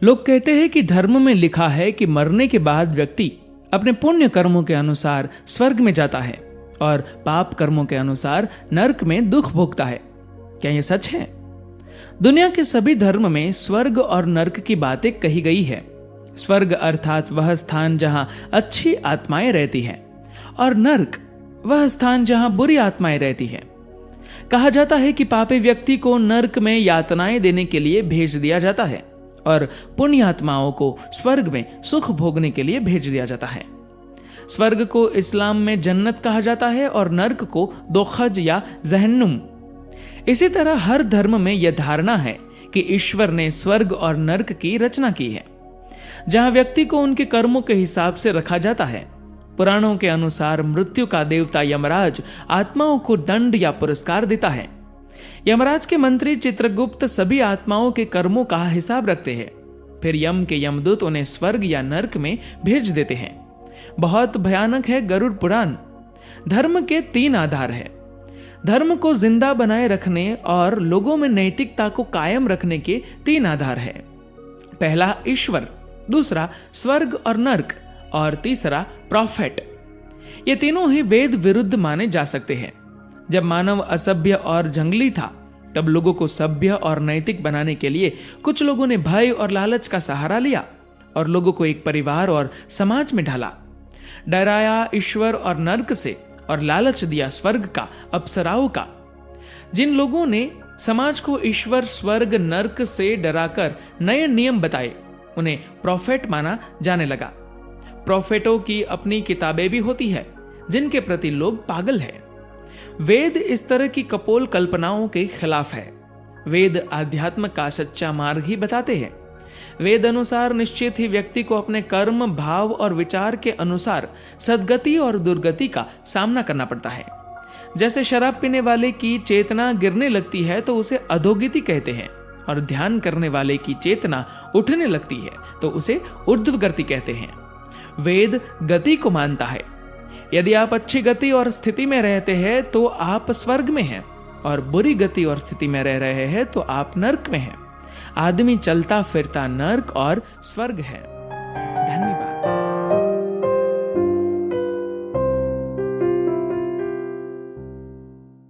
लोग कहते हैं कि धर्म में लिखा है कि मरने के बाद व्यक्ति अपने पुण्य कर्मों के अनुसार स्वर्ग में जाता है और पाप कर्मों के अनुसार नरक में दुख भोगता है। क्या यह सच है? दुनिया के सभी धर्म में स्वर्ग और नरक की बातें कही गई है। स्वर्ग अर्थात वह स्थान जहां अच्छी आत्माएं रहती हैं और नरक वह स्थान जहां बुरी आत्माएं रहती हैं। कहा जाता है कि पापी व्यक्ति को नरक में यातनाएं देने के लिए भेज दिया जाता है और पुण्य आत्माओं को स्वर्ग में सुख भोगने के लिए भेज दिया जाता है। स्वर्ग को इस्लाम में जन्नत कहा जाता है और नरक को दोखज या जहन्नुम। इसी तरह हर धर्म में यह धारणा है कि ईश्वर ने स्वर्ग और नरक की रचना की है, जहां व्यक्ति को उनके कर्मों के हिसाब से रखा जाता है। पुराणों के अनुसार मृत्यु का देवता यमराज आत्माओं को दंड या पुरस्कार देता है। यमराज के मंत्री चित्रगुप्त सभी आत्माओं के कर्मों का हिसाब रखते हैं। फिर यम के यमदूत उन्हें स्वर्ग या नरक में भेज देते हैं। बहुत भयानक है गरुड़ पुराण। धर्म के 3 आधार है। धर्म को जिंदा बनाए रखने और लोगों में नैतिकता को कायम रखने के 3 आधार है। पहला ईश्वर, दूसरा स्वर्ग और नरक और तीसरा प्रॉफेट। ये तीनों ही वेद विरुद्ध माने जा सकते हैं। जब मानव असभ्य और जंगली था तब लोगों को सभ्य और नैतिक बनाने के लिए कुछ लोगों ने भय और लालच का सहारा लिया और लोगों को एक परिवार और समाज में ढाला। डराया ईश्वर और नरक से और लालच दिया स्वर्ग का, अप्सराओं का। जिन लोगों ने समाज को ईश्वर, स्वर्ग, नरक से डराकर नए नियम बताए उन्हें प्रॉफेट माना जाने लगा। प्रॉफेटों की अपनी किताबें भी होती है जिनके प्रति लोग पागल हैं। वेद इस तरह की कपोल कल्पनाओं के खिलाफ है। वेद आध्यात्म का सच्चा मार्ग ही बताते हैं। वेद अनुसार निश्चित ही व्यक्ति को अपने कर्म, भाव और विचार के अनुसार सद्गति और दुर्गति का सामना करना पड़ता है। जैसे शराब पीने वाले की चेतना गिरने लगती है तो उसे अधोगति कहते हैं और ध्यान करने वाले की चेतना उठने लगती है तो उसे ऊर्ध्वगति कहते हैं। वेद गति को मानता है। यदि आप अच्छी गति और स्थिति में रहते हैं तो आप स्वर्ग में हैं और बुरी गति और स्थिति में रह रहे हैं तो आप नरक में हैं। आदमी चलता फिरता नरक और स्वर्ग है।